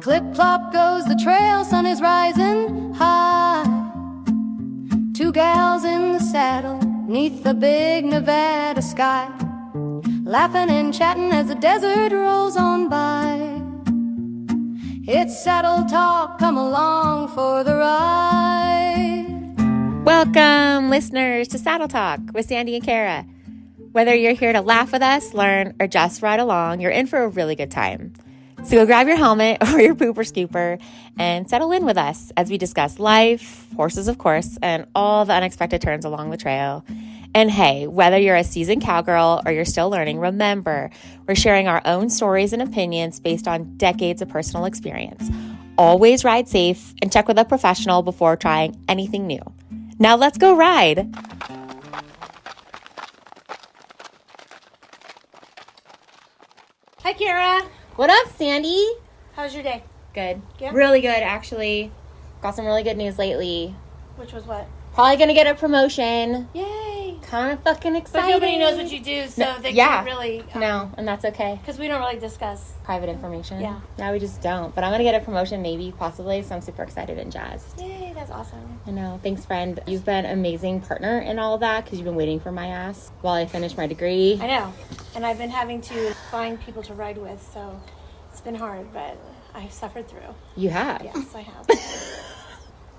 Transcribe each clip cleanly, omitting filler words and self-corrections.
Clip-clop goes the trail, sun is rising high. Two gals in the saddle, 'neath the big Nevada sky, laughing and chatting as the desert rolls on by. It's Saddle Talk, come along for the ride. Welcome, listeners, to Saddle Talk with Sandy and Cara. Whether you're here to laugh with us, learn, or just ride along, you're in for a really good time. So go grab your helmet or your pooper scooper and settle in with us as we discuss life, horses, of course, and all the unexpected turns along the trail. And hey, whether you're a seasoned cowgirl or you're still learning, remember, we're sharing our own stories and opinions based on decades of personal experience. Always ride safe and check with a professional before trying anything new. Now let's go ride. Hi, Cara. What up, Sandy? How's your day? Good. Yeah? Really good, actually. Got some really good news lately. Which was what? Probably gonna get a promotion. Yay. Kind of fucking excited. But nobody knows what you do, so they can't really... No, and that's okay. Because we don't really discuss. Private information. Yeah. Yeah, we just don't. But I'm gonna get a promotion, maybe, possibly, so I'm super excited and jazzed. Yay, that's awesome. I know. Thanks, friend. You've been an amazing partner in all of that because you've been waiting for my ass while I finish my degree. I know. And I've been having to find people to ride with, so it's been hard, but I've suffered through. You have? Yes, I have.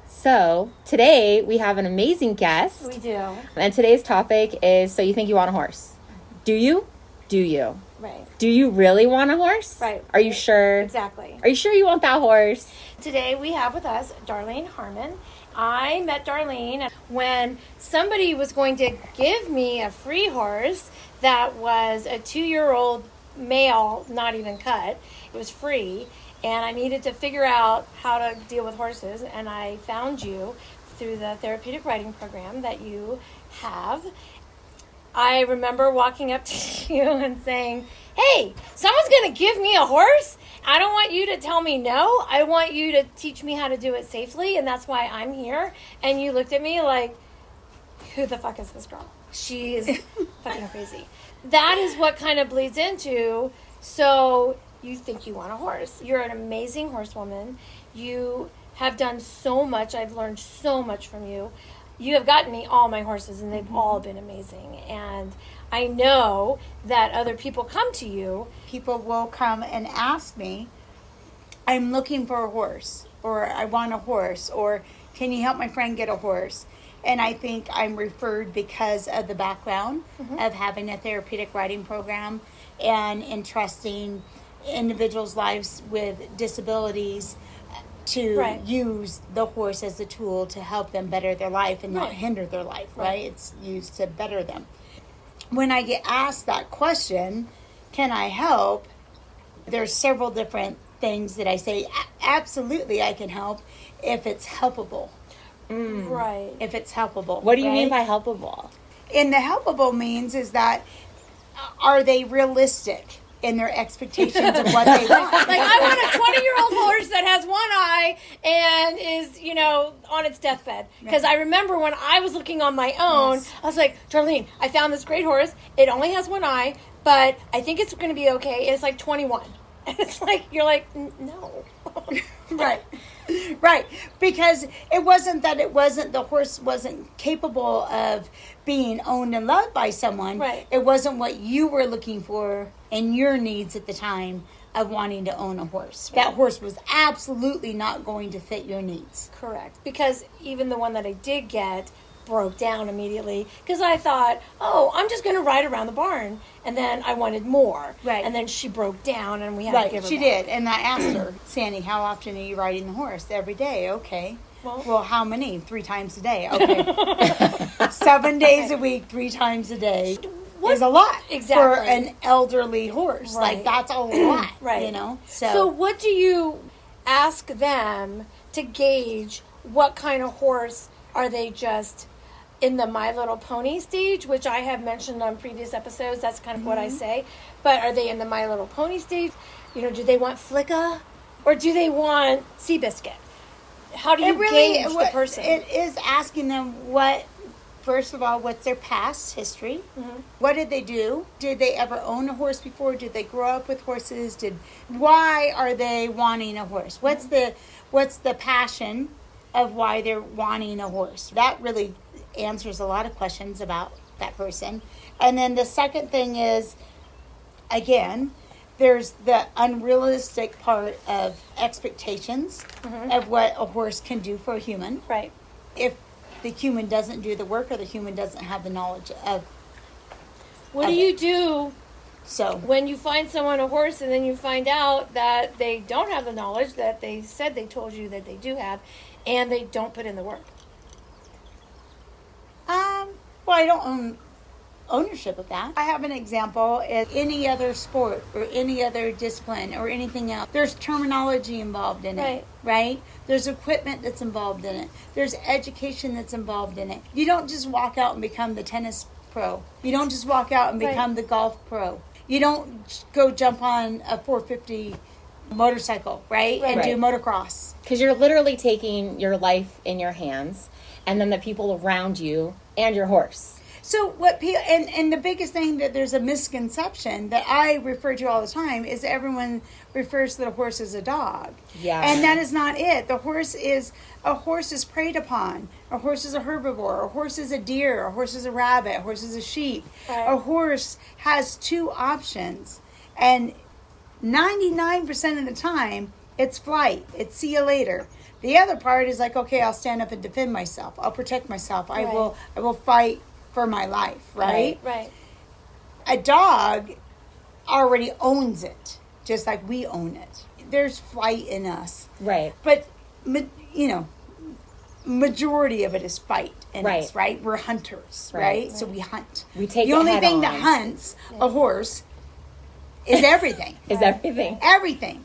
So, today we have an amazing guest. We do. And today's topic is, so you think you want a horse? Do you? Do you? Right. Do you really want a horse? Right. Are you sure? Exactly. Are you sure you want that horse? Today we have with us Darlene Harman. I met Darlene when somebody was going to give me a free horse that was a 2-year-old male, not even cut. It was free, and I needed to figure out how to deal with horses, and I found you through the Therapeutic riding program that you have. I remember walking up to you and saying, hey, someone's going to give me a horse? I don't want you to tell me no. I want you to teach me how to do it safely, and that's why I'm here. And you looked at me like, who the fuck is this girl? She is fucking crazy. That is what kind of bleeds into, so you think you want a horse. You're an amazing horsewoman. You have done so much. I've learned so much from you. You have gotten me all my horses, and they've all been amazing. And I know that other people come to you. People will come and ask me, I'm looking for a horse, or I want a horse, or can you help my friend get a horse? And I think I'm referred because of the background of having a therapeutic riding program and entrusting individuals' lives with disabilities to use the horse as a tool to help them better their life and not hinder their life, right? It's used to better them. When I get asked that question, can I help? There's several different things that I say, absolutely I can help if it's helpable. Right. If it's helpable. What do you mean by helpable? And the helpable means is that are they realistic in their expectations of what they want? Like, I want a 20-year-old horse that has one eye and is, on its deathbed. Because I remember when I was looking on my own, I was like, Darlene, I found this great horse. It only has one eye, but I think it's going to be okay. It's like 21. And it's like, you're like, no. Right. Because it wasn't the horse wasn't capable of being owned and loved by someone. Right. It wasn't what you were looking for and your needs at the time of wanting to own a horse. Right. That horse was absolutely not going to fit your needs. Correct. Because even the one that I did get broke down immediately because I thought, I'm just going to ride around the barn. And then I wanted more. Right. And then she broke down and we had to give her She back. did. And I asked her, Sandy, how often are you riding the horse? Every day. Okay. Well, how many? 3 times a day. Okay. 7 days a week, 3 times a day is a lot for an elderly horse. Right. Like, that's a lot, right. So what do you ask them to gauge what kind of horse? Are they just in the My Little Pony stage, which I have mentioned on previous episodes? That's kind of what I say. But are they in the My Little Pony stage? Do they want Flicka? Or do they want Seabiscuit? How do you gauge the person? It is asking them what first of all, what's their past history? What did they do? Did they ever own a horse before? Did they grow up with horses? Why are they wanting a horse? What's the passion of why they're wanting a horse? That really answers a lot of questions about that person. And then the second thing is, again, there's the unrealistic part of expectations of what a horse can do for a human. Right. If the human doesn't do the work, or the human doesn't have the knowledge of What do you do so when you find someone a horse and then you find out that they don't have the knowledge that they said they told you that they do have, and they don't put in the work? well, I don't own ownership of that. I have an example. In any other sport or any other discipline or anything else, there's terminology involved in it, right? There's equipment that's involved in it. There's education that's involved in it. You don't just walk out and become the tennis pro. You don't just walk out and become the golf pro. You don't go jump on a 450 motorcycle, right? And do motocross. Because you're literally taking your life in your hands, and then the people around you and your horse. So what people, and the biggest thing that there's a misconception that I refer to all the time is everyone refers to the horse as a dog. Yeah. And that is not it. A horse is preyed upon. A horse is a herbivore. A horse is a deer. A horse is a rabbit. A horse is a sheep. Right. A horse has two options. And 99% of the time, it's flight. It's see you later. The other part is like, okay, I'll stand up and defend myself. I'll protect myself. I will fight for my life, right? Right. A dog already owns it, just like we own it. There's flight in us. Right. But, majority of it is fight in us, right? We're hunters, right? So we hunt. We take the only thing that hunts a horse is everything. Everything.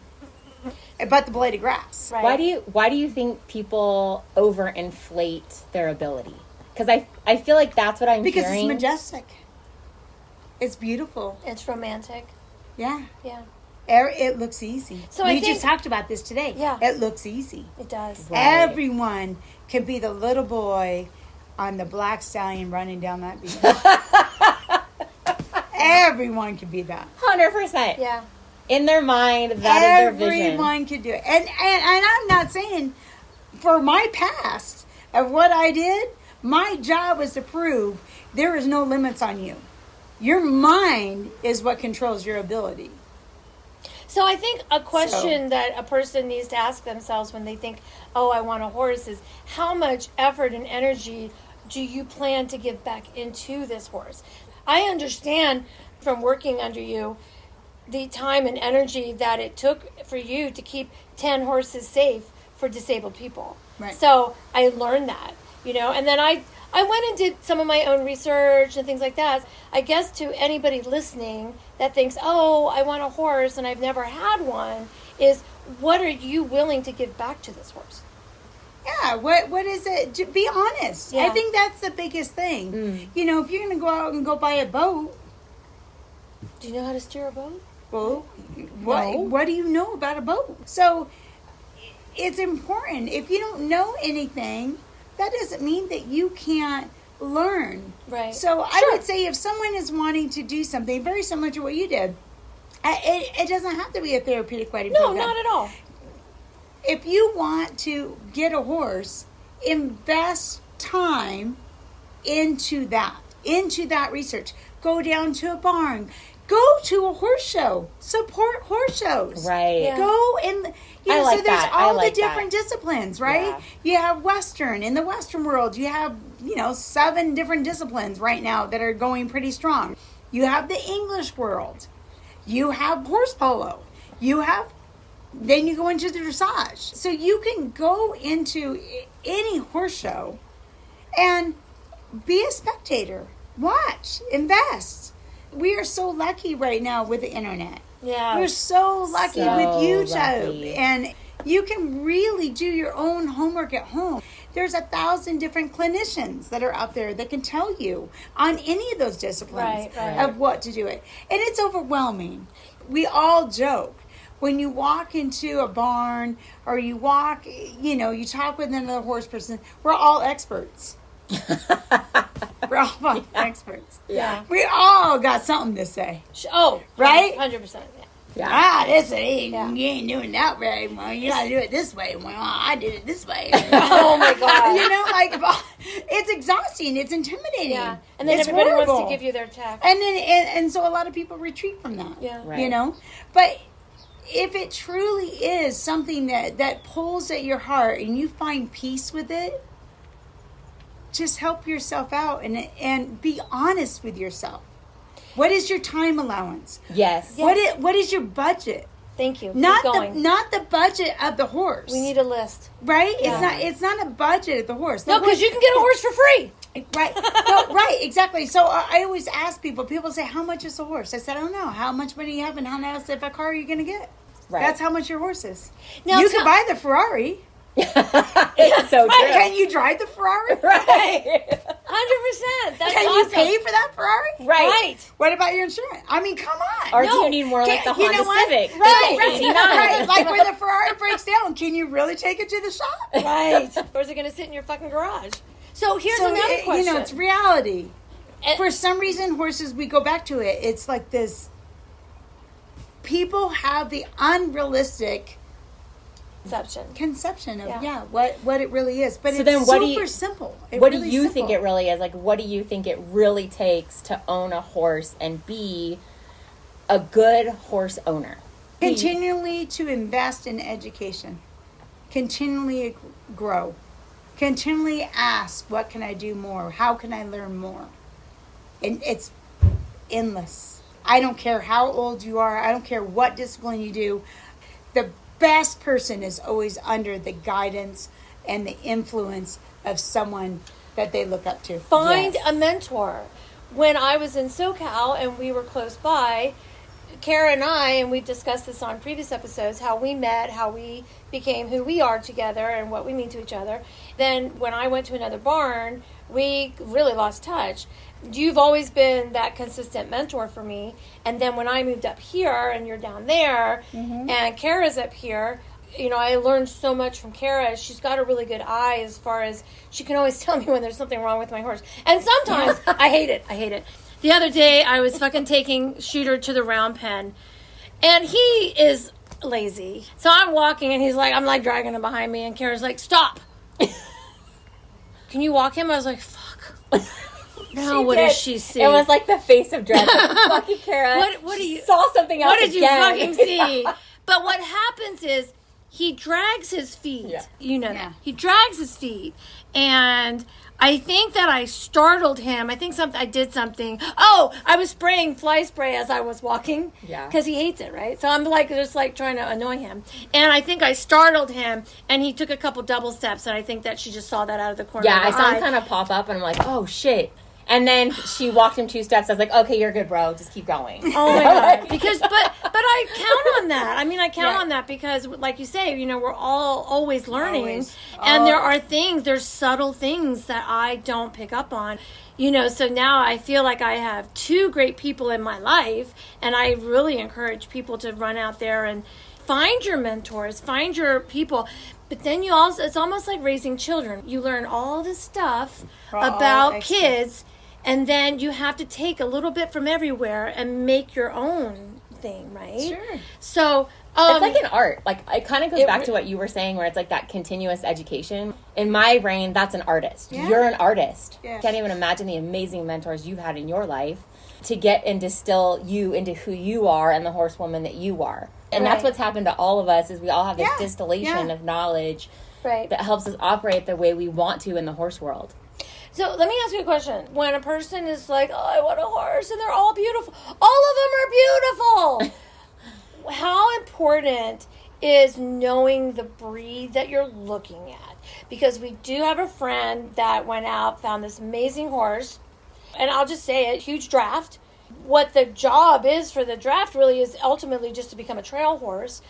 But the blade of grass. Right. Why do you think people overinflate their ability? Because I feel like that's what I'm because hearing. It's majestic. It's beautiful. It's romantic. Yeah. Yeah. It looks easy. So we I think, just talked about this today. Yeah. It looks easy. It does. Right. Everyone can be the little boy on the black stallion running down that beach. Everyone can be that. 100%. Yeah. In their mind, that is their vision. Everyone can do it. And I'm not saying for my past of what I did, my job was to prove there is no limits on you. Your mind is what controls your ability. So I think a question that a person needs to ask themselves when they think, oh, I want a horse, is how much effort and energy do you plan to give back into this horse? I understand from working under you the time and energy that it took for you to keep 10 horses safe for disabled people. Right. So I learned that, and then I went and did some of my own research and things like that. I guess to anybody listening that thinks, oh, I want a horse and I've never had one, is what are you willing to give back to this horse? Yeah, what is it? To be honest. Yeah. I think that's the biggest thing. If you're going to go out and go buy a boat. Do you know how to steer a boat? Well, what do you know about a boat? So it's important. If you don't know anything, that doesn't mean that you can't learn. Right. So I would say if someone is wanting to do something very similar to what you did, it doesn't have to be a therapeutic riding program. No, not at all. If you want to get a horse, invest time into that research. Go down to a barn. Go to a horse show. Support horse shows. Right. Yeah. Go and so there's all the different disciplines, right? Yeah. You have Western. In the Western world, you have 7 different disciplines right now that are going pretty strong. You have the English world. You have horse polo. Then you go into the dressage. So you can go into any horse show and be a spectator. Watch. Invest. We are so lucky right now with the internet. Yeah. We're so lucky So with YouTube. lucky. And you can really do your own homework at home. There's 1,000 different clinicians that are out there that can tell you on any of those disciplines Right. of what to do it. And it's overwhelming. We all joke. When you walk into a barn or you talk with another horse person, we're all experts. We're all experts. Yeah. We all got something to say. Oh, Right? 100%. Yeah. This ain't, you ain't doing that very well. You gotta do it this way. Well, I did it this way. Oh my God. You know, like, it's exhausting. It's intimidating. Yeah. And then it's everybody horrible. wants to give you their tech. And then, and so a lot of people retreat from that. Yeah. Right. You know? But if it truly is something that pulls at your heart and you find peace with it, just help yourself out and be honest with yourself. What is your time allowance? Yes. What is your budget? Thank you. Not Keep going. not the budget of the horse. We need a list. right? Yeah. It's not a budget of the horse. The No, because horse- you can get a horse for free. Right. No, right, exactly. So I always ask people say, how much is a horse? I said, I don't know. How much money you have and how much of a car are you going to get? Right. That's how much your horse is. Now, You tell- could buy the Ferrari. It's so true. Can you drive the Ferrari? Right. 100%. That's Can awesome. you pay for that Ferrari? Right. What about your insurance? I mean, come on. Or do No. you need more like the You know Honda what? Civic? Right, That's right, 89. right. Like when the Ferrari breaks down, can you really take it to the shop? Right. Or is it going to sit in your fucking garage? So here's So, another question. you know, it's reality. And- For some reason, horses, we go back to it. It's like this. People have the unrealistic conception of Yeah. what it really is, but So it's then what super do you- simple. What do you think it really is? Like, what do you think it really takes to own a horse and be a good horse owner? Continually to invest in education, continually grow, continually ask, what can I do more? How can I learn more? And it's endless. I don't care how old you are. I don't care what discipline you do. The best person is always under the guidance and the influence of someone that they look up to. Find Yes. a mentor. When I was in SoCal and we were close by, Cara and I, and we've discussed this on previous episodes, how we met, how we became who we are together and what we mean to each other. Then when I went to another barn, we really lost touch. You've always been that consistent mentor for me. And then when I moved up here and you're down there and Cara's up here, you know, I learned so much from Cara. She's got a really good eye as far as she can always tell me when there's something wrong with my horse. And sometimes I hate it. The other day I was fucking taking Shooter to the round pen and he is lazy. So I'm walking and I'm like dragging him behind me and Cara's like, stop. Can you walk him? I was like, fuck. Now what does she see? It was like the face of dread. Like, fucking Cara. What do you saw something else? What did you again. fucking see? But what happens is he drags his feet. Yeah. You know Yeah. that. He drags his feet. And I think that I startled him. I think I did something. Oh, I was spraying fly spray as I was walking. Yeah. Because he hates it, right? So I'm just trying to annoy him. And I think I startled him and he took a couple double steps and I think that she just saw that out of the corner Yeah, of I her saw eye. him kind of pop up, and I'm like, oh shit. And then she walked him 2 steps. I was like, okay, you're good, bro. Just keep going. Oh my god! Because but I count on that. I mean, I count Right. on that because, like you say, you know, we're all always learning, Always. and there's subtle things that I don't pick up on. You know, so now I feel like I have 2 great people in my life, and I really encourage people to run out there and find your mentors, find your people. But then it's almost like raising children. You learn all this stuff about experts. kids. And then you have to take a little bit from everywhere and make your own thing, right? Sure. So It's like an art. Like, it kind of goes It back re- to what you were saying, where it's like that continuous education. In my brain, that's an artist. Yeah. You're an artist. Yeah. Can't even imagine the amazing mentors you've had in your life to get and distill you into who you are and the horsewoman that you are. And that's Right. what's happened to all of us, is we all have this Yeah. distillation Yeah. of knowledge right. that helps us operate the way we want to in the horse world. So let me ask you a question. When a person is like, "Oh, I want a horse," and they're all beautiful, all of them are beautiful. How important is knowing the breed that you're looking at? Because we do have a friend that went out, found this amazing horse, and I'll just say it, huge draft. What the job is for the draft really is ultimately just to become a trail horse.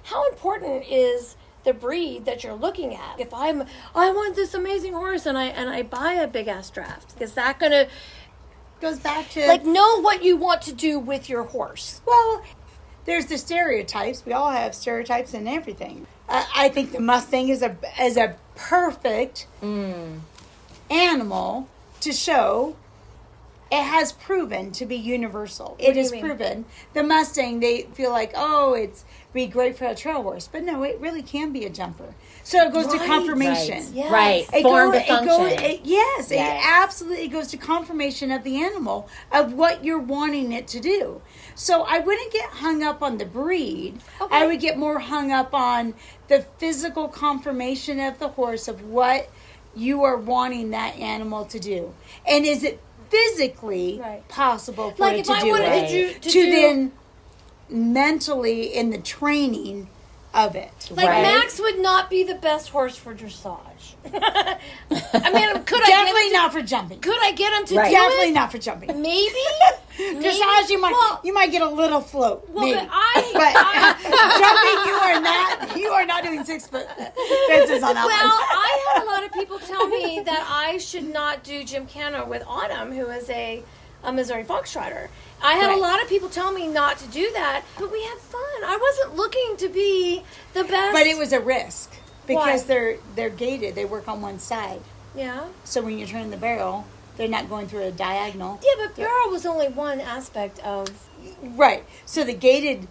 How important is the breed that you're looking at? If I want this amazing horse and I buy a big ass draft, is that gonna Goes back to know what you want to do with your horse? well, there's the stereotypes. We all have stereotypes in everything. I think the Mustang is a perfect animal to show it has proven to be universal. It is proven. The Mustang, they feel like, oh, it's be great for a trail horse. But no, it really can be a jumper. So it goes to confirmation. Right. Yes. Right. Form to function. It absolutely goes to confirmation of the animal, of what you're wanting it to do. So I wouldn't get hung up on the breed. Okay. I would get more hung up on the physical confirmation of the horse, of what you are wanting that animal to do. And is it physically possible for it to do it? Like if I wanted to then mentally in the training of it. Like Max would not be the best horse for dressage. I mean, could I definitely not for jumping? Could I get him to do definitely it? Not for jumping. Maybe. Dressage, you might get a little float. Well, maybe. but jumping, you are not doing 6 foot fences on that one. Well, I had a lot of people tell me that I should not do gymkhana with Autumn, who is a Missouri Foxtrotter. I had a lot of people tell me not to do that, but we had fun. I wasn't looking to be the best. But it was a risk because they're gated. They work on one side. Yeah. So when you turn the barrel, they're not going through a diagonal. Yeah, but barrel was only one aspect of. Right. So the gated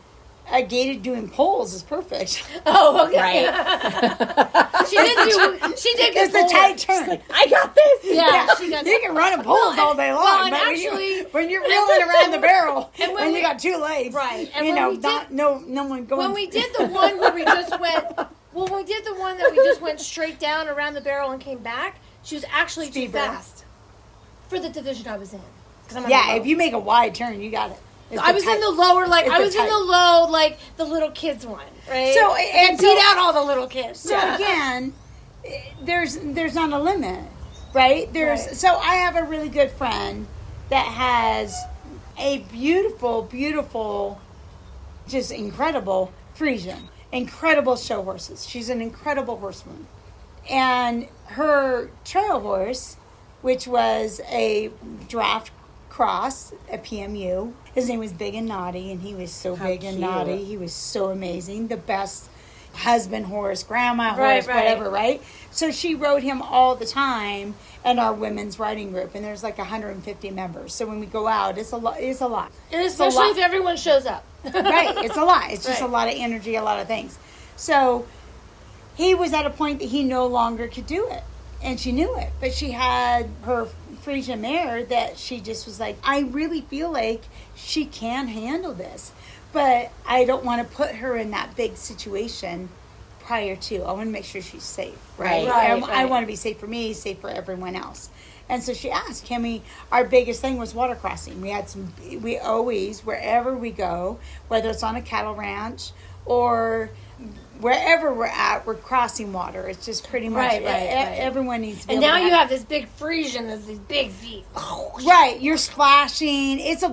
doing poles is perfect. Oh, okay. Right. She did It's the tight turn. She's like, I got this. Yeah, she got you can run in poles all day long. Well, and but actually, when you're reeling around the barrel, and when you got 2 legs, right? And no one going. When we did the one where we just went, when we did the one that we just went straight down around the barrel and came back, she was actually too fast for the division I was in. If you make a wide turn, you got it. I was in the lower, like I was in the low, like the little kids one, right? So and beat out all the little kids. So again, there's not a limit, right? So I have a really good friend that has a beautiful, just incredible Frisian, incredible show horses. She's an incredible horsewoman, and her trail horse, which was a draft cross at PMU. His name was Big and Naughty, and he was so big and naughty. He was so amazing. The best husband horse, grandma horse, whatever, right? So she rode him all the time in our women's riding group, and there's like 150 members. So when we go out, it's a lot. And especially if everyone shows up. Right, it's a lot. It's just a lot of energy, a lot of things. So he was at a point that he no longer could do it, and she knew it. But she had her Frisian mare that she just was like, I really feel like she can handle this, but I don't want to put her in that big situation prior to. I want to make sure she's safe, right? I want to be safe for me, safe for everyone else. And so she asked, our biggest thing was water crossing. We always, wherever we go, whether it's on a cattle ranch or wherever we're at, we're crossing water. It's just pretty much everyone needs to be and now you have this big Frisian with these big feet. Right, you're splashing. It's a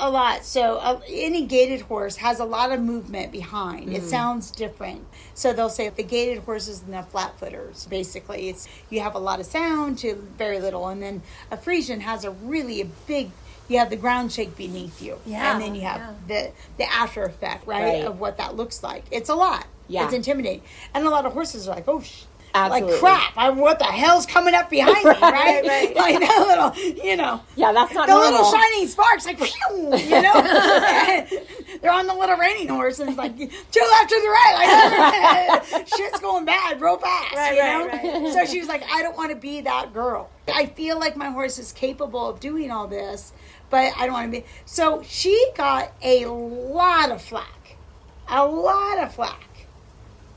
lot. So any gated horse has a lot of movement behind. It sounds different. So they'll say the gated horses and the flat footers. Basically, you have a lot of sound to very little, and then a Frisian has a big. You have the ground shake beneath you, and then you have the after effect, right, of what that looks like. It's a lot. Yeah. It's intimidating. And a lot of horses are like, oh, like crap, what the hell's coming up behind me, right? Like that little, Yeah, that's not the normal. little shining sparks, like, they're on the little reining horse, and it's like, to the left, to the right, like, shit's going bad real fast, Right. So she was like, I don't want to be that girl. I feel like my horse is capable of doing all this, but I don't want to be. So she got a lot of flack.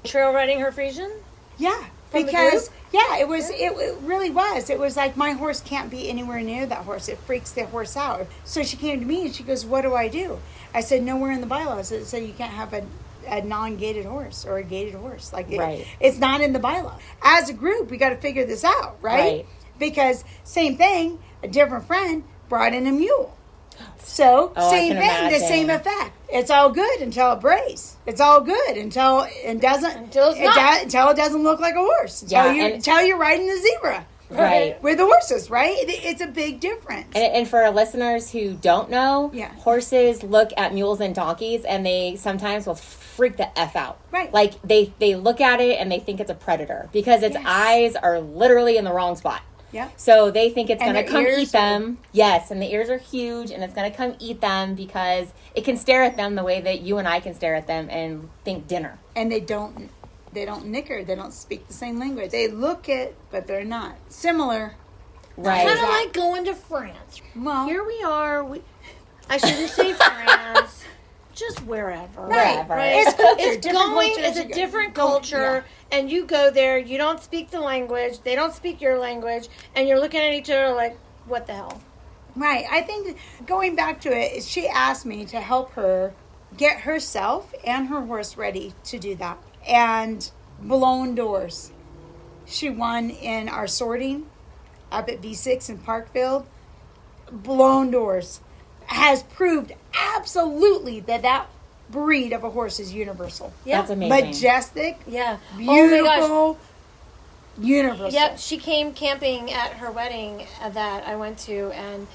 Trail riding her Frisian? Yeah. Because, it really was. It was like, my horse can't be anywhere near that horse. It freaks the horse out. So she came to me and she goes, what do I do? I said, nowhere in the bylaws it said you can't have a non-gated horse or a gated horse. Like, it's not in the bylaw. As a group, we got to figure this out, right? Because same thing, a different friend brought in a mule. So, same thing, the same effect. It's all good until it brays. It's all good until it doesn't look like a horse. Until you're riding the zebra. Right. With the horses, right? It's a big difference. And for our listeners who don't know, horses look at mules and donkeys, and they sometimes will freak the F out. Right. Like, they look at it and they think it's a predator because its eyes are literally in the wrong spot. Yeah. So they think it's And going to their come ears eat them. Yes, and the ears are huge, and it's going to come eat them because it can stare at them the way that you and I can stare at them and think dinner. And they don't nicker. They don't speak the same language. They look it, but they're not. Similar. Right. Kind of like going to France. Well, Here we are. I shouldn't say France. Just wherever. Wherever. Right. It's culture. It's Different going. cultures It's a you go- different go- culture, and you go there. You don't speak the language. They don't speak your language, and you're looking at each other like, "What the hell?" Right. I think going back to it, she asked me to help her get herself and her horse ready to do that. And blown doors. She won in our sorting up at V6 in Parkfield. Blown doors. Has proved absolutely that breed of a horse is universal. Yeah. That's amazing. Majestic, Yeah. beautiful, Oh my gosh. universal. Yep. She came camping at her wedding that I went to, and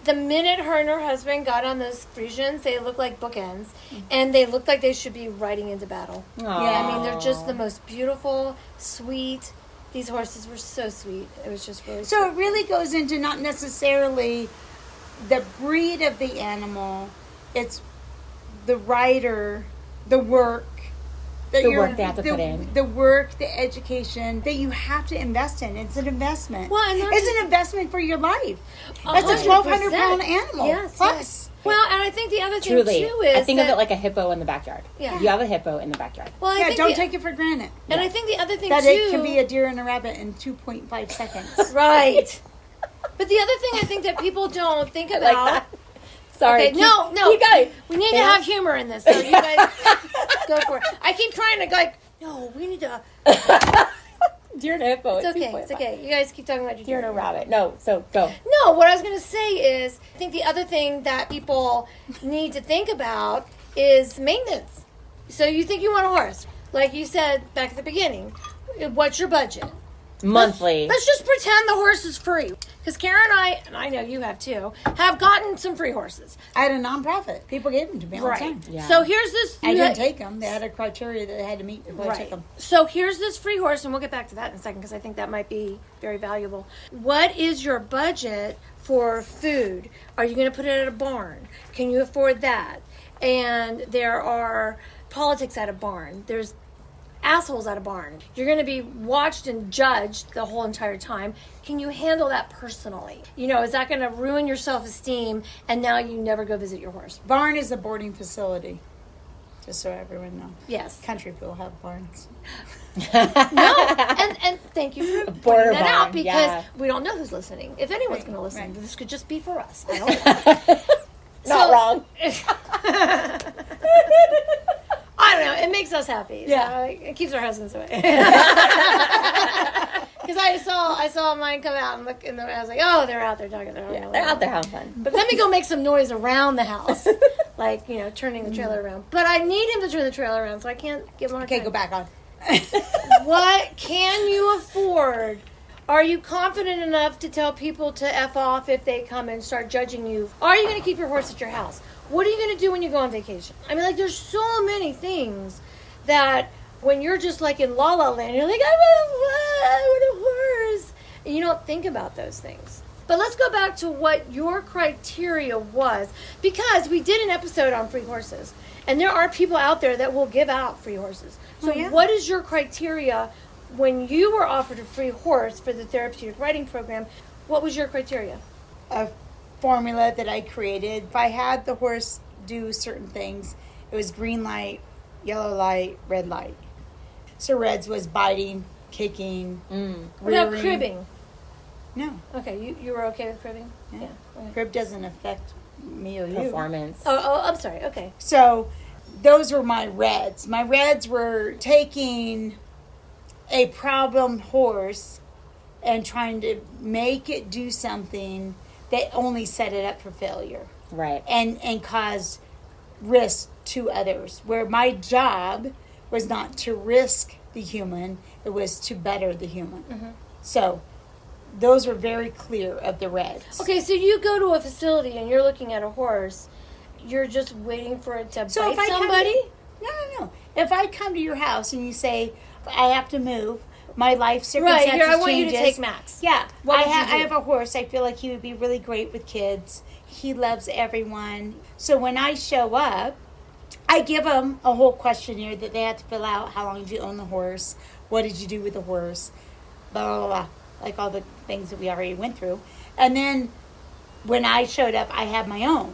the minute her and her husband got on those Frisians, they looked like bookends, and they looked like they should be riding into battle. Aw. I mean, they're just the most beautiful, sweet. These horses were so sweet. It was just really So sweet. it really goes into not necessarily the breed of the animal, it's the rider, the work. That The work they have to put in. The work, the education that you have to invest in. It's an investment. Well, and that's- it's an investment for your life. That's a 1,200-pound animal. Yes, Plus. yes. Well, and I think the other thing Truly. too is I think of that- it like a hippo in the backyard. Yeah. You have a hippo in the backyard. Well, I Yeah, think don't the- take it for granted. And I think the other thing That too, it can be a deer and a rabbit in 2.5 seconds. right. But the other thing I think that people don't think about. Like that. Sorry. Okay, no. Keep going. We need to Yeah. have humor in this. So you guys go for it. I keep trying to like. No, we need to. Deer and a hippo. It's okay. It's okay. You guys keep talking about your Deer and a rabbit. No, so go. No, what I was going to say is, I think the other thing that people need to think about is maintenance. So you think you want a horse, like you said back at the beginning. What's your budget? Monthly. Let's just pretend the horse is free. Because Cara and I know you have too, have gotten some free horses. I had a nonprofit. People gave them to me all the time. Yeah. So here's this. I didn't take them. They had a criteria that they had to meet before I took Right. them. So here's this free horse, and we'll get back to that in a second because I think that might be very valuable. What is your budget for food? Are you going to put it at a barn? Can you afford that? And there are politics at a barn. There's assholes at a barn. You're going to be watched and judged the whole entire time. Can you handle that personally? You know, is that going to ruin your self-esteem and now you never go visit your horse? Barn is a boarding facility, just so everyone knows. Yes. Country people have barns. No, and thank you for Border pointing that out barn, because yeah. we don't know who's listening. If anyone's going to listen, right. this could just be for us. I don't know. Not So- wrong. I don't know. It makes us happy. So Yeah. it keeps our husbands away. Because I saw mine come out and look, and I was like, oh, they're out there talking. They're out there having fun. But let me go make some noise around the house, like turning the trailer around. But I need him to turn the trailer around, so I can't give him a hard Okay, time. go back on. What can you afford? Are you confident enough to tell people to F off if they come and start judging you? Are you going to keep your horse at your house? What are you going to do when you go on vacation? I mean, like, there's so many things that when you're just like in La La Land, you're like, I want a horse. And you don't think about those things. But let's go back to what your criteria was, because we did an episode on free horses. And there are people out there that will give out free horses. So Oh, yeah? what is your criteria when you were offered a free horse for the therapeutic riding program? What was your criteria? A formula that I created. If I had the horse do certain things, it was green light, yellow light, red light. So reds was biting, kicking, What about rearing. cribbing? No, Okay, you were okay with cribbing? Yeah. Okay. crib doesn't affect me or you. Performance. Oh, I'm sorry. Okay. So those were my reds. My reds were taking a problem horse and trying to make it do something that only set it up for failure Right. and caused risk to others. Where my job was not to risk the human, it was to better the human. So those were very clear of the reds. Okay, so you go to a facility and you're looking at a horse. You're just waiting for it to So bite if I somebody? no. If I come to your house and you say, I have to move, my life circumstances Right, here, I want you to changes. take Max. Yeah, What would you I do? have a horse. I feel like he would be really great with kids. He loves everyone. So when I show up, I give them a whole questionnaire that they have to fill out. How long did you own the horse? What did you do with the horse? Blah, blah, blah. Like all the things that we already went through. And then when I showed up, I had my own.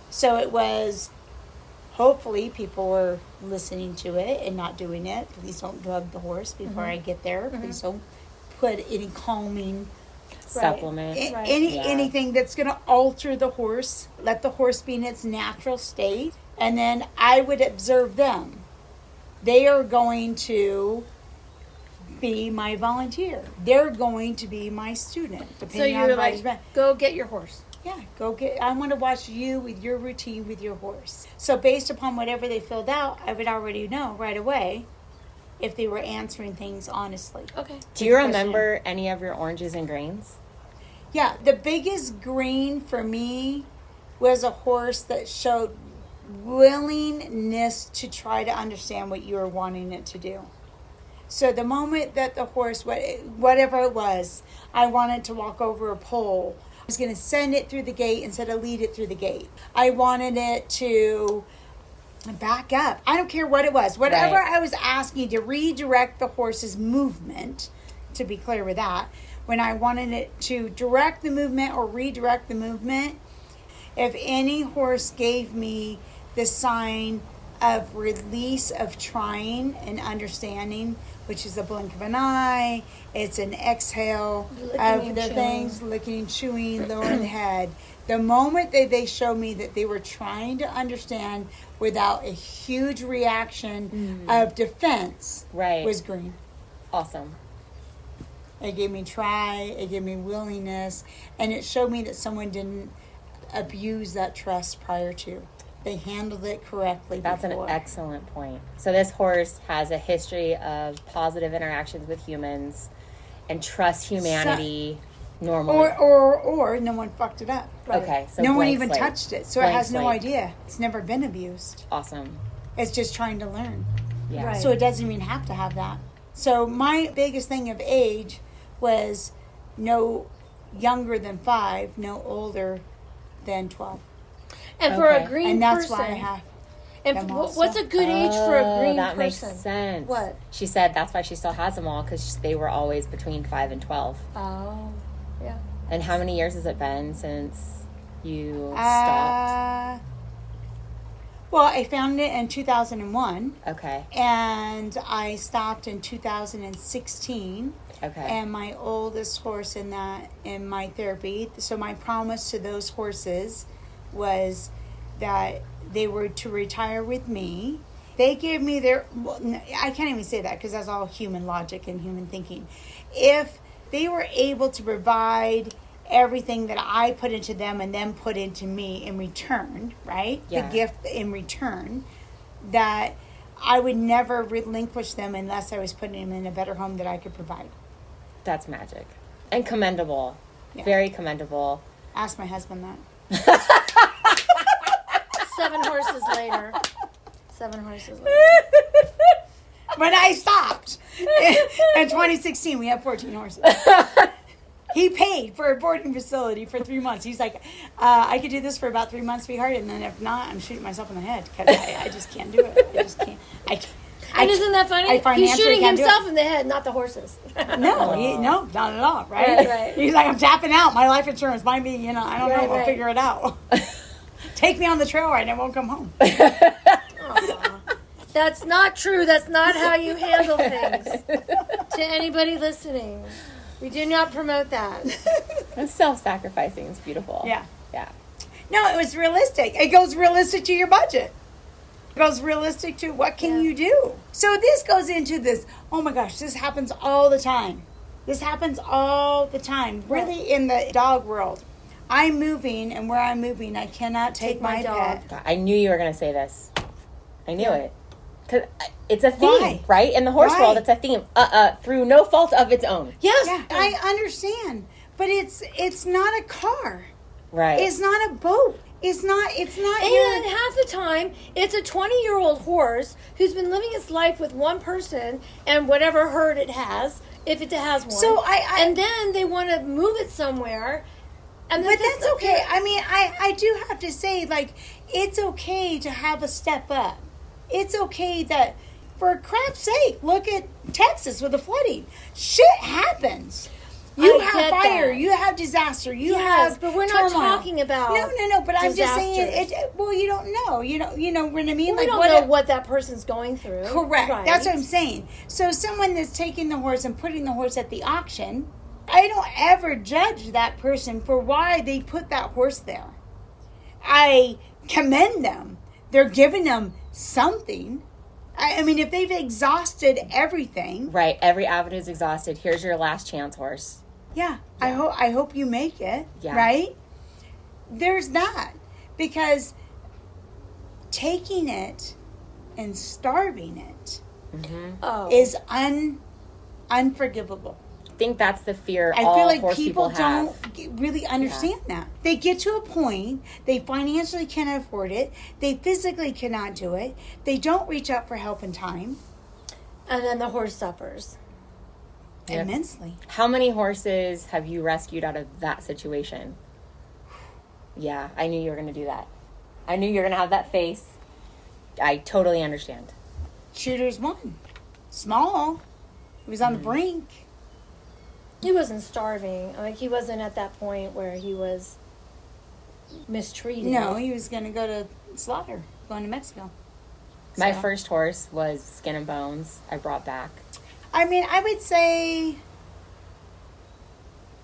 So it was, hopefully people were listening to it and not doing it. Please don't drug the horse before I get there. Please don't put any calming Supplement. Right. anything that's going to alter the horse. Let the horse be in its natural state. And then I would observe them. They are going to be my volunteer. They're going to be my student. So Depending you're on like, go get your horse. yeah, go get. I want to watch you with your routine with your horse. So based upon whatever they filled out, I would already know right away if they were answering things honestly. Okay. Do you remember any of your oranges and grains? Yeah, the biggest green for me was a horse that showed willingness to try to understand what you were wanting it to do. So the moment that the horse, whatever it was, I wanted to walk over a pole, I was going to send it through the gate instead of lead it through the gate. I wanted it to back up. I don't care what it was. Whatever Right. I was asking to redirect the horse's movement, to be clear with that, when I wanted it to direct the movement or redirect the movement, if any horse gave me the sign of release of trying and understanding, which is a blink of an eye, it's an exhale Licking of and the chewing. things, licking, chewing, lowering the head. The moment that they showed me that they were trying to understand without a huge reaction of defense Right. was green. Awesome. It gave me try, it gave me willingness, and it showed me that someone didn't abuse that trust prior to. They handled it correctly. That's before. an excellent point. So this horse has a history of positive interactions with humans and trust humanity normally. Or no one fucked it up. Okay, so no one blank even slate. touched it, so Blank it has no slate. idea. It's never been abused. Awesome. It's just trying to learn. Yeah. Right. So it doesn't even have to have that. So my biggest thing of age was no younger than 5, no older than 12. And for a Okay. green And that's person, why I have and them what's also. a good age for a green that person? makes sense. What? She said that's why she still has them all, because they were always between 5 and 12. Oh, yeah. And how many years has it been since you stopped? Well, I found it in 2001, Okay. and I stopped in 2016. Okay. And my oldest horse in my therapy. So my promise to those horses was that they were to retire with me. They gave me I can't even say that because that's all human logic and human thinking. If they were able to provide everything that I put into them and them put into me in return, right? Yeah. The gift in return, that I would never relinquish them unless I was putting them in a better home that I could provide. That's magic. And commendable. Yeah. Very commendable. Ask my husband that. 7 horses later. 7 horses later. When I stopped in 2016, we had 14 horses. He paid for a boarding facility for 3 months. He's like, I could do this for about 3 months, sweetheart, and then if not, I'm shooting myself in the head because I just can't do it. I just can't. And isn't that funny? I He's financially shooting can't do himself in the head, not the horses. No, no, not at all, right? Right. He's like, I'm tapping out. My life insurance might be, I don't know. Right, We'll right. figure it out. Take me on the trail ride and I won't come home. Aw. That's not true. That's not how you handle things. To anybody listening, we do not promote that. Self-sacrificing is beautiful. Yeah. Yeah. No, it was realistic. It goes realistic to your budget. It goes realistic to what can you do. So this goes into this, oh my gosh, this happens all the time. This happens all the time. Really in the dog world. I'm moving, and where I'm moving, I cannot take my dog. pet. I knew you were going to say this. I knew it. Because it's a theme, Why? right? In the horse Why? world, it's a theme. Through no fault of its own. Yes. Yeah, I understand. But it's not a car. Right. It's not a boat. It's not And your... half the time, it's a 20-year-old horse who's been living its life with one person and whatever herd it has, if it has one. So and then they want to move it somewhere. And but that's okay. I mean, I do have to say, like, it's okay to have a step up. It's okay that, for crap's sake, look at Texas with the flooding. Shit happens. You have fire. That. You have disaster. You have but we're turmoil. not talking about No. But I'm just saying it. Well, you don't know. You know what I mean. We don't know what that person's going through. Correct. Right. That's what I'm saying. So someone that's taking the horse and putting the horse at the auction, I don't ever judge that person for why they put that horse there. I commend them. They're giving them something. I mean, if they've exhausted everything. Right. Every avenue is exhausted. Here's your last chance, horse. Yeah. I hope you make it. Yeah. Right? There's that. Because taking it and starving it is unforgivable. I think that's the fear I all feel like horse people have. don't really understand that. They get to a point, they financially cannot afford it, they physically cannot do it, they don't reach out for help in time. And then the horse suffers. Yep. Immensely. How many horses have you rescued out of that situation? Yeah, I knew you were going to do that. I knew you were going to have that face. I totally understand. Shooter's one. Small. He was on the brink. He wasn't starving. Like, he wasn't at that point where he was mistreated. No, he was going to go to slaughter, going to Mexico. My first horse was Skin and Bones. I brought back. I mean, I would say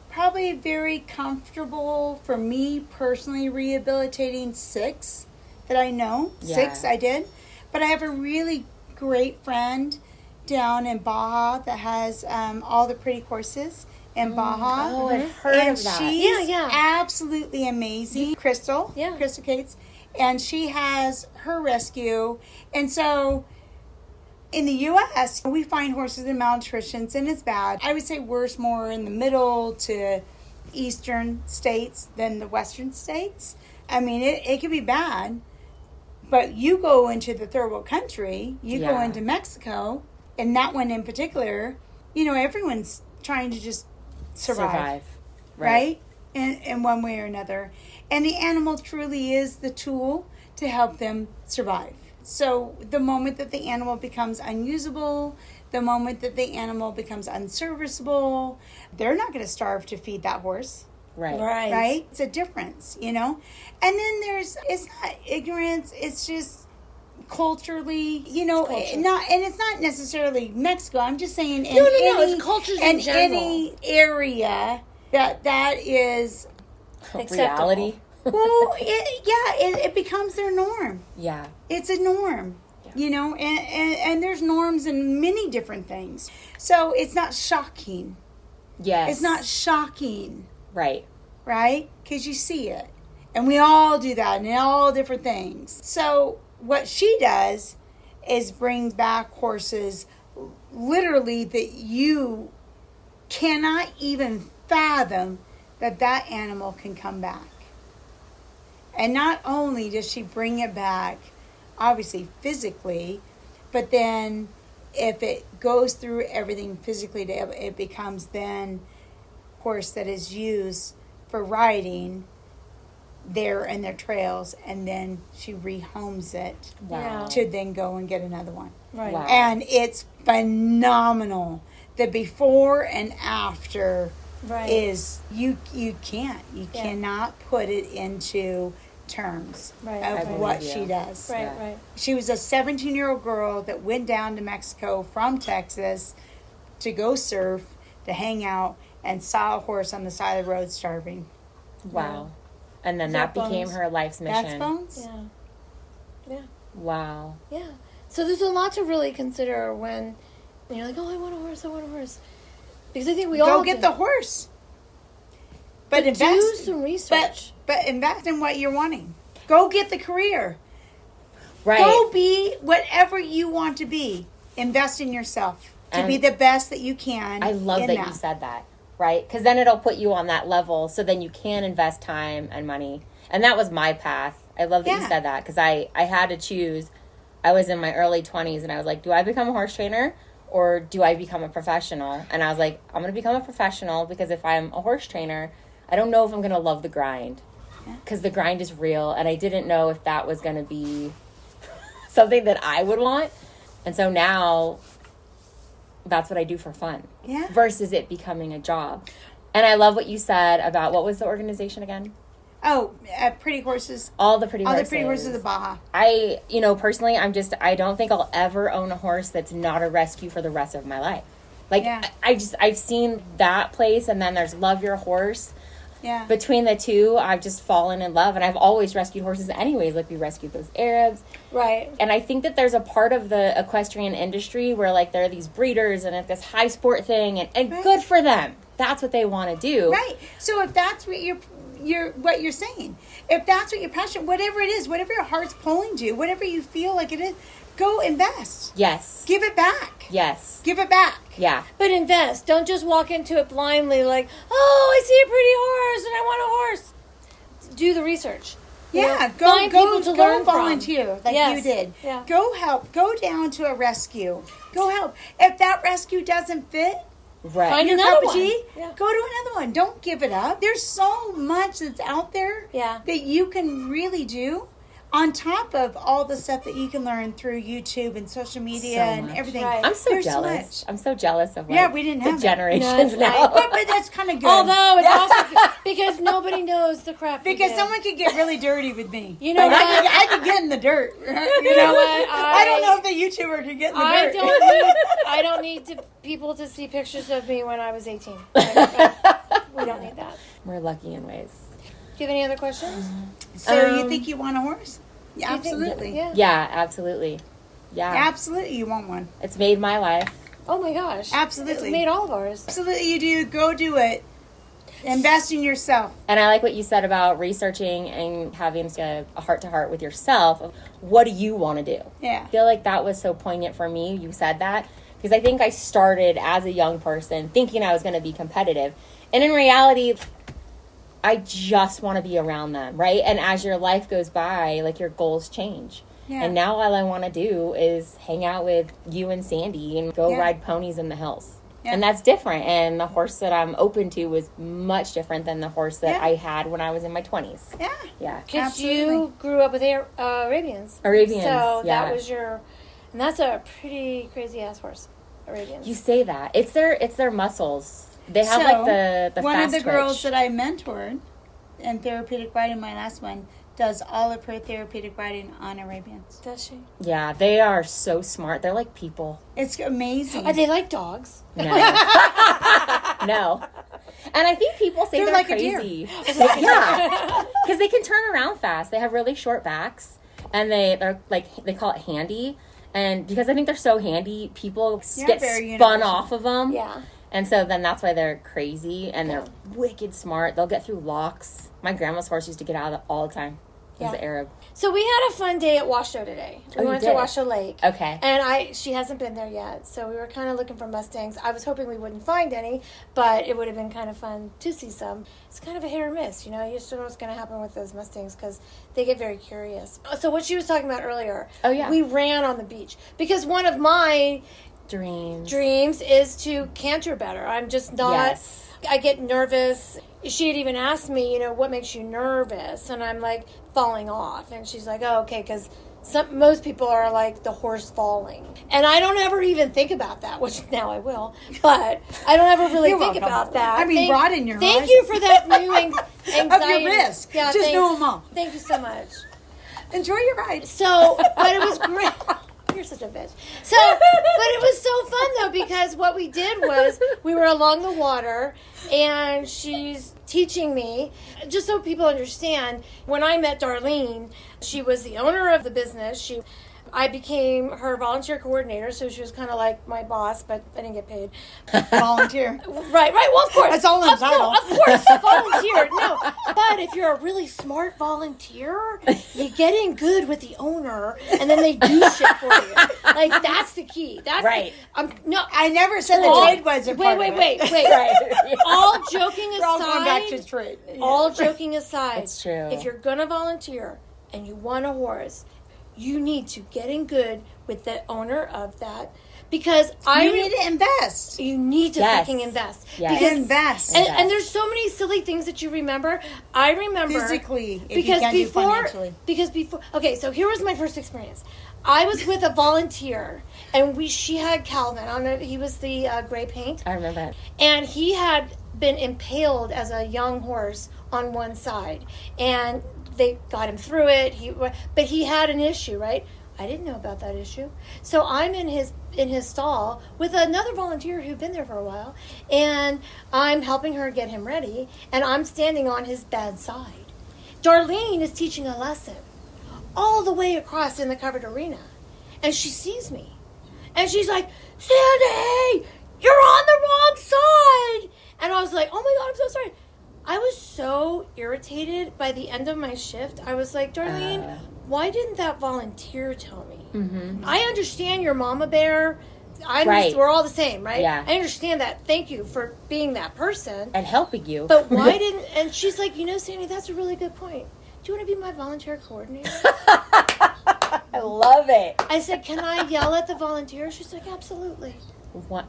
probably very comfortable for me personally rehabilitating 6 that I know. Yeah. 6 I did. But I have a really great friend down in Baja that has all the pretty horses in Baja. Oh, I've heard and of that. She's Yeah. absolutely amazing. Crystal. Yeah. Crystal Cates. And she has her rescue. And so in the U.S., we find horses in malnutrition, and it's bad. I would say worse more in the middle to eastern states than the western states. I mean, it can be bad. But you go into the third world country, you go into Mexico, and that one in particular, you know, everyone's trying to just survive. Right? In one way or another. And the animal truly is the tool to help them survive. So the moment that the animal becomes unusable, the moment that the animal becomes unserviceable, they're not going to starve to feed that horse. Right? It's a difference, you know? And then it's not ignorance, it's just culturally, you know, and it's not necessarily Mexico. I'm just saying it's cultures in general. any area that is acceptable. Reality. well, it becomes their norm. Yeah. It's a norm, you know, and there's norms in many different things. So it's not shocking. Yes. It's not shocking. Right. Right? Because you see it. And we all do that in all different things. So what she does is brings back horses literally that you cannot even fathom that animal can come back. And not only does she bring it back, obviously physically, but then if it goes through everything physically, it becomes then horse that is used for riding there in their trails, and then she rehomes it to then go and get another one. Right. Wow. And it's phenomenal. The before and after is you cannot put it into terms of what she does. Right. She was a 17-year-old girl that went down to Mexico from Texas to go surf, to hang out, and saw a horse on the side of the road starving. Wow. And then that became her life's mission. That's Bones? Yeah. Wow. Yeah. So there's a lot to really consider when you're like, oh, I want a horse. Because I think we all go get the horse. But do invest, some research. But invest in what you're wanting. Go get the career. Right. Go be whatever you want to be. Invest in yourself to be the best that you can. I love that you said that. Right? Because then it'll put you on that level, so then you can invest time and money. And that was my path. I love that you said that, because I had to choose. I was in my early 20s, and I was like, do I become a horse trainer, or do I become a professional? And I was like, I'm going to become a professional, because if I'm a horse trainer, I don't know if I'm going to love the grind, because the grind is real. And I didn't know if that was going to be something that I would want. And so now that's what I do for fun, versus it becoming a job. And I love what you said about, what was the organization again? Oh, Pretty Horses. All the pretty horses. All the Pretty Horses of Baja. I, personally, I don't think I'll ever own a horse that's not a rescue for the rest of my life. Like, I've seen that place, and then there's Love Your Horse. Yeah. Between the two, I've just fallen in love, and I've always rescued horses anyways. Like, we rescued those Arabs. Right. And I think that there's a part of the equestrian industry where, like, there are these breeders and it's this high sport thing, and good for them. That's what they want to do. Right. So if that's what what you're saying, if that's what your passion, whatever it is, whatever your heart's pulling to, whatever you feel like it is, go invest. Yes. Give it back. Yes. Give it back. Yeah. But invest. Don't just walk into it blindly like, oh, I see a pretty horse and I want a horse. Do the research. Yeah, find people to learn from. Volunteer like you did. Yeah. Go help. Go down to a rescue. Go help. If that rescue doesn't fit, right. Find your another cup of one. tea, Yeah. go to another one. Don't give it up. There's so much that's out there that you can really do, on top of all the stuff that you can learn through YouTube and social media and everything. Right. I'm so There's jealous. So much. I'm so jealous of like, we didn't the have generations No, now. But that's kind of good. Although it's also because nobody knows the crap. Because someone could get really dirty with me. You know like, what? I could get in the dirt. You know what? I don't know if the YouTuber could get in the dirt. I don't need people to see pictures of me when I was 18. We don't need that. We're lucky in ways. Do you have any other questions? So you think you want a horse? Yeah, You think- absolutely. Yeah, absolutely. Yeah. Absolutely, you want one. It's made my life. Oh my gosh. Absolutely. It's made all of ours. Absolutely, you do. Go do it. Invest in yourself. And I like what you said about researching and having a heart-to-heart with yourself. Of what do you want to do? Yeah. I feel like that was so poignant for me. You said that. Because I think I started as a young person thinking I was going to be competitive. And in reality, I just want to be around them, right? And as your life goes by, like, your goals change. Yeah. And now all I want to do is hang out with you and Sandy and go ride ponies in the hills. Yeah. And that's different. And the horse that I'm open to was much different than the horse that I had when I was in my 20s. Yeah. Yeah. Because you grew up with Arabians. Arabians, So that was and that's a pretty crazy-ass horse, Arabians. You say that. It's their muscles. They have like the one fast of the girls twitch. that I mentored in Therapeutic riding, my last one, does all of her therapeutic riding on Arabians. Does she? Yeah, they are so smart. They're like people. It's amazing. Are they like dogs? No. No. And I think people say they're like crazy. A deer. Yeah. Because they can turn around fast. They have really short backs. And they're like, they call it handy. And because I think they're so handy, people get spun off of them. Yeah. And so then that's why they're crazy and they're wicked smart. They'll get through locks. My grandma's horse used to get out of it all the time. He's an Arab. So we had a fun day at Washoe today. We went to Washoe Lake. Okay. And she hasn't been there yet. So we were kind of looking for Mustangs. I was hoping we wouldn't find any, but it would have been kind of fun to see some. It's kind of a hit or miss, you know. You just don't know what's going to happen with those Mustangs because they get very curious. So what she was talking about earlier. Oh, yeah. We ran on the beach because one of my dreams is to canter better. I'm just not... Yes. I get nervous. She had even asked me, you know, what makes you nervous? And I'm like, falling off. And she's like, oh, okay, because most people are like the horse falling. And I don't ever even think about that, which now I will. But I don't ever really think about that. I mean, broaden your Thank horizon. you for that new anxiety. Of your risk. Yeah, just know them all. Thank you so much. Enjoy your ride. So, but it was great. You're such a bitch. So, but it was so fun though because what we did was we were along the water and she's teaching me, just so people understand, when I met Darlene, she was the owner of the business. I became her volunteer coordinator, so she was kind of like my boss, but I didn't get paid. Volunteer. Right. Well, of course. That's all in the title. Of course, volunteer. No, but if you're a really smart volunteer, you get in good with the owner, and then they do shit for you. Like, that's the key. That's right. I never said the trade wasn't part of it. Wait. Right. Yeah. All joking aside. We're all going back to trade. All joking aside. It's true. If you're going to volunteer and you want a horse, you need to get in good with the owner of that because you need to invest. You need to fucking invest. Yes. Because, Invest. And there's so many silly things that you remember. I remember Physically, if you can't do financially. Because before, okay, so here was my first experience. I was with a volunteer, and she had Calvin. I don't know, he was the gray paint. I remember that. And he had been impaled as a young horse on one side, and they got him through it. But he had an issue, right? I didn't know about that issue. So I'm in his stall with another volunteer who'd been there for a while, and I'm helping her get him ready, and I'm standing on his bad side. Darlene is teaching a lesson all the way across in the covered arena, and she sees me, and she's like, Sandy, you're on the wrong side. And I was like, oh my God, I'm so sorry. I was so irritated by the end of my shift. I was like, Darlene, why didn't that volunteer tell me? Mm-hmm. I understand you're mama bear. We're all the same, right? Yeah. I understand that. Thank you for being that person. And helping you. But why didn't... And she's like, Sandy, that's a really good point. Do you want to be my volunteer coordinator? I love it. I said, can I yell at the volunteer? She's like, absolutely. What?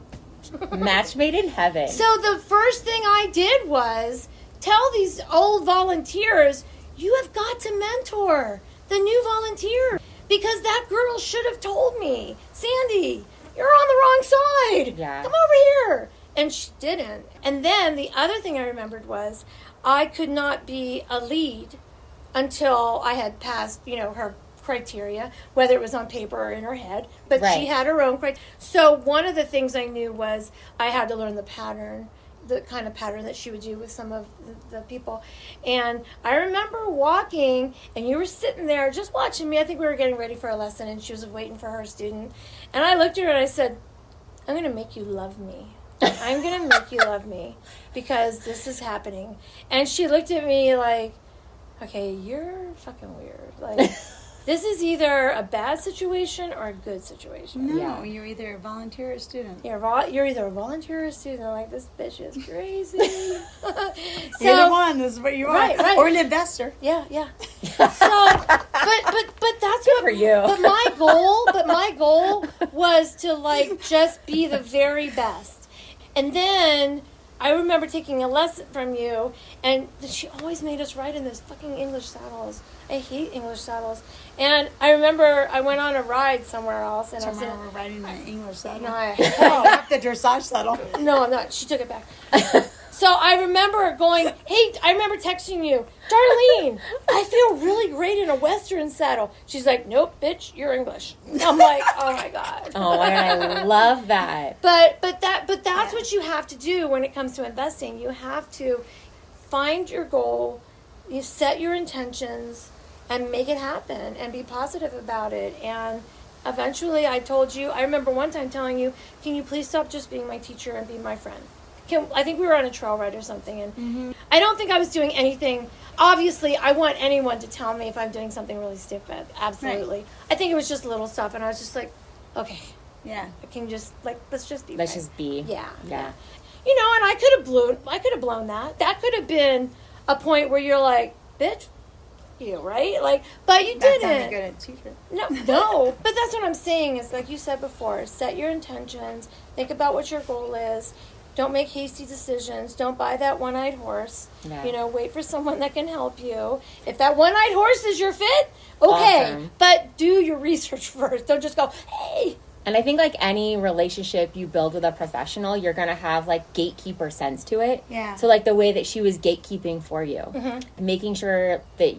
Match made in heaven. So the first thing I did was tell these old volunteers, you have got to mentor the new volunteer, because that girl should have told me, Sandy, you're on the wrong side. Yeah. Come over here. And she didn't. And then the other thing I remembered was I could not be a lead until I had passed, her criteria, whether it was on paper or in her head, but she had her own criteria. So one of the things I knew was I had to learn the kind of pattern that she would do with some of the people. And I remember walking, and you were sitting there just watching me. I think we were getting ready for a lesson, and she was waiting for her student. And I looked at her and I said, I'm going to make you love me. I'm going to make you love me because this is happening. And she looked at me like, okay, you're fucking weird. Like, this is either a bad situation or a good situation. No, you're either a volunteer or a student. You're either a volunteer or a student. I'm like, this bitch is crazy. Either one is what you are. Right. Or an investor. Yeah. So, but that's Good for you. But my goal was to just be the very best. And then I remember taking a lesson from you, and she always made us ride in those fucking English saddles. I hate English saddles. And I remember I went on a ride somewhere else, and Tomorrow we're riding an English saddle. No, not the dressage saddle. No, I'm not. She took it back. So I remember going, hey, I remember texting you, Darlene, I feel really great in a Western saddle. She's like, nope, bitch, you're English. I'm like, oh my God. Oh, and I love that. But that's what you have to do when it comes to investing. You have to find your goal, you set your intentions, and make it happen, and be positive about it. And eventually I remember one time telling you, can you please stop just being my teacher and be my friend? I think we were on a trail ride or something, and I don't think I was doing anything. Obviously, I want anyone to tell me if I'm doing something really stupid. Absolutely. Right. I think it was just little stuff, and I was just like, okay. Yeah. I can just, let's just be Let's friends. just be. Yeah. Yeah. And I could have blown that. That could have been a point where you're like, bitch, you, right? But you didn't. That's not good at teacher. No. But that's what I'm saying is, like you said before, set your intentions. Think about what your goal is. Don't make hasty decisions. Don't buy that one-eyed horse. No. Wait for someone that can help you. If that one-eyed horse is your fit, okay. Awesome. But do your research first. Don't just go, hey. And I think any relationship you build with a professional, you're going to have gatekeeper sense to it. Yeah. So the way that she was gatekeeping for you, making sure that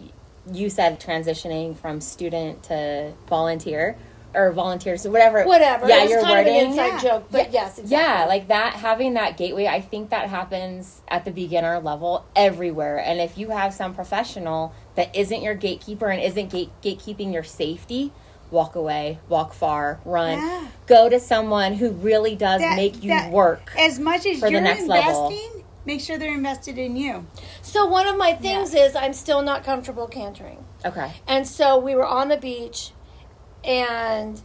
you said transitioning from student to volunteer. Or volunteers, whatever. Yeah, you're kind wording. Of an inside joke, but yes, exactly. Yeah, that, having that gateway, I think that happens at the beginner level everywhere. And if you have some professional that isn't your gatekeeper and isn't gatekeeping your safety, walk away, walk far, run. Yeah. Go to someone who really does make you work. As much as for you're the next investing, level. Make sure they're invested in you. So one of my things is I'm still not comfortable cantering. Okay. And so we were on the beach, and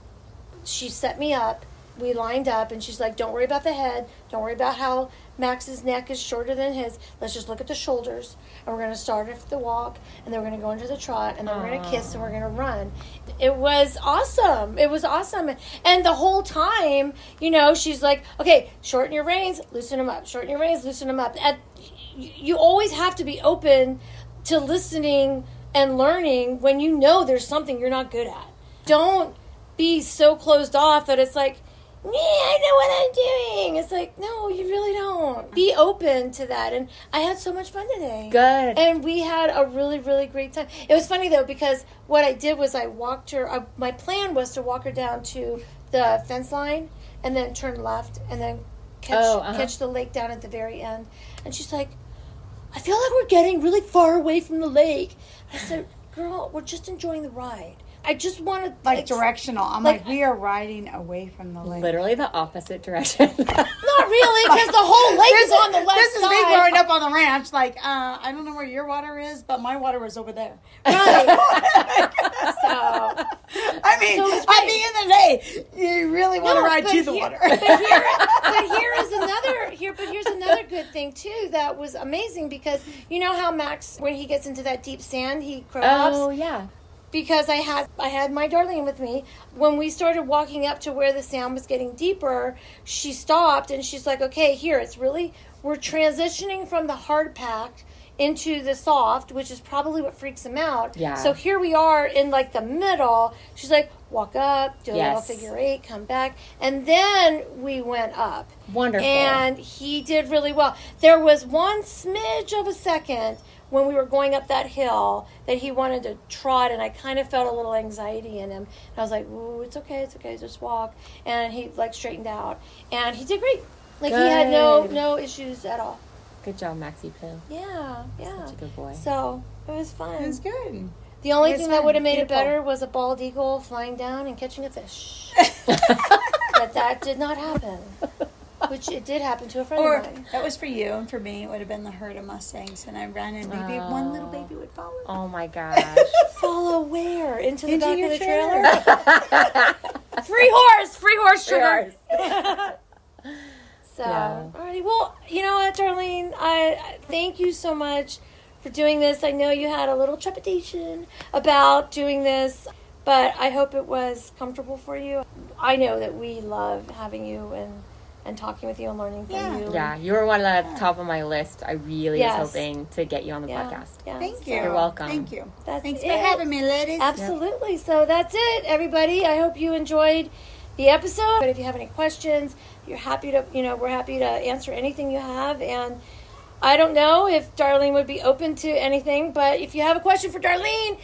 she set me up, we lined up, and she's like, don't worry about the head. Don't worry about how Max's neck is shorter than his. Let's just look at the shoulders. And we're going to start at the walk, and then we're going to go into the trot, and then we're going to kiss, and we're going to run. It was awesome. It was awesome. And the whole time, you know, she's like, okay, shorten your reins, loosen them up. Shorten your reins, loosen them up. And you always have to be open to listening and learning when you know there's something you're not good at. Don't be so closed off that it's like, yeah, I know what I'm doing. It's like, no, you really don't. Be open to that. And I had so much fun today. Good. And we had a really, really great time. It was funny, though, because what I did was I walked her. My plan was to walk her down to the fence line and then turn left and then catch the lake down at the very end. And she's like, I feel like we're getting really far away from the lake. I said, girl, we're just enjoying the ride. I just want to... Like directional. I'm like, we are riding away from the lake. Literally the opposite direction. Not really, because the whole lake is on the left This is side. me growing up on the ranch. Like, I don't know where your water is, but my water was over there. Right. I mean, at the end of the day, you really want to ride to the water. But here's another good thing too that was amazing, because you know how Max, when he gets into that deep sand, he crow hops? Oh, yeah. Because I had my Darlene with me. When we started walking up to where the sand was getting deeper, she stopped and she's like, okay, here, we're transitioning from the hard pack into the soft, which is probably what freaks him out. Yeah. So here we are in like the middle. She's like, walk up, do a little figure 8, come back. And then we went up. Wonderful. And he did really well. There was one smidge of a second when we were going up that hill that he wanted to trot, and I kind of felt a little anxiety in him. And I was like, ooh, it's okay, just walk. And he like straightened out. And he did great. Like he had no issues at all. Good job, Maxie Pibb. Yeah. Such a good boy. So it was fun. It was good. The only thing that would have made it better was a bald eagle flying down and catching a fish. But that did not happen. Which it did happen to a friend of mine. That was for you, and for me, it would have been the herd of Mustangs, and I ran, and maybe one little baby would follow. Oh my gosh. Follow where? Into the back of the trailer? Free horse, sugar. So, alrighty. Well, you know what, Darlene? I thank you so much for doing this. I know you had a little trepidation about doing this, but I hope it was comfortable for you. I know that we love having you and talking with you and learning from you. Yeah, you were one of the top of my list. I really was hoping to get you on the podcast. Yeah. Thank you. You're welcome. Thank you. Thanks for having me, ladies. Absolutely. Yep. So that's it, everybody. I hope you enjoyed the episode. But if you have any questions, we're happy to answer anything you have. And I don't know if Darlene would be open to anything, but if you have a question for Darlene,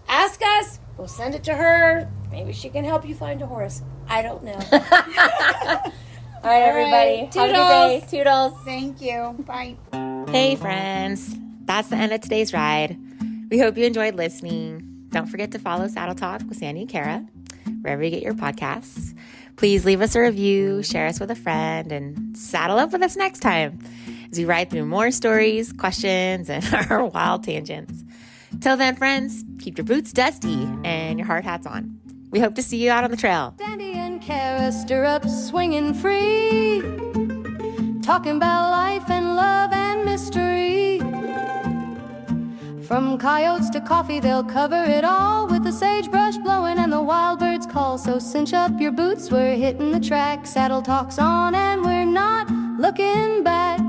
ask us. We'll send it to her. Maybe she can help you find a horse. I don't know. All right, everybody. Have a good day. Toodles. Thank you. Bye. Hey, friends. That's the end of today's ride. We hope you enjoyed listening. Don't forget to follow Saddle Talk with Sandy and Cara, wherever you get your podcasts. Please leave us a review, share us with a friend, and saddle up with us next time as we ride through more stories, questions, and our wild tangents. Till then, friends, keep your boots dusty and your hard hats on. We hope to see you out on the trail. Sandy and Cara, stirrups swinging free, talking about life and love and mystery. From coyotes to coffee, they'll cover it all, with the sagebrush blowing and the wild birds call. So cinch up your boots, we're hitting the track. Saddle Talk's on and we're not looking back.